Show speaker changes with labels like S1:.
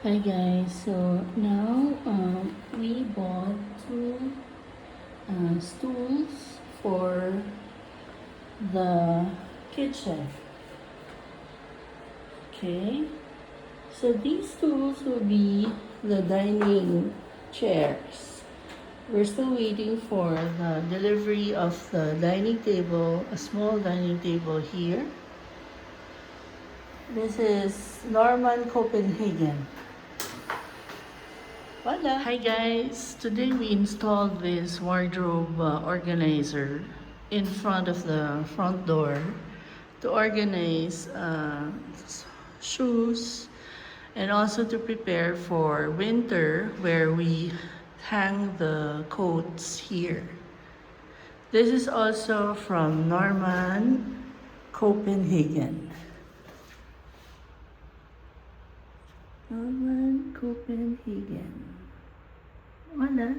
S1: Hi guys, so now we bought two stools for the kitchen. Okay, so these stools will be the dining chairs. We're still waiting for the delivery of the dining table, a small dining table here. This is Norman Copenhagen. Voila! Hi guys! Today we installed this wardrobe organizer in front of the front door to organize shoes and also to prepare for winter where we hang the coats here. This is also from Norman Copenhagen. Norman Copenhagen. Voila!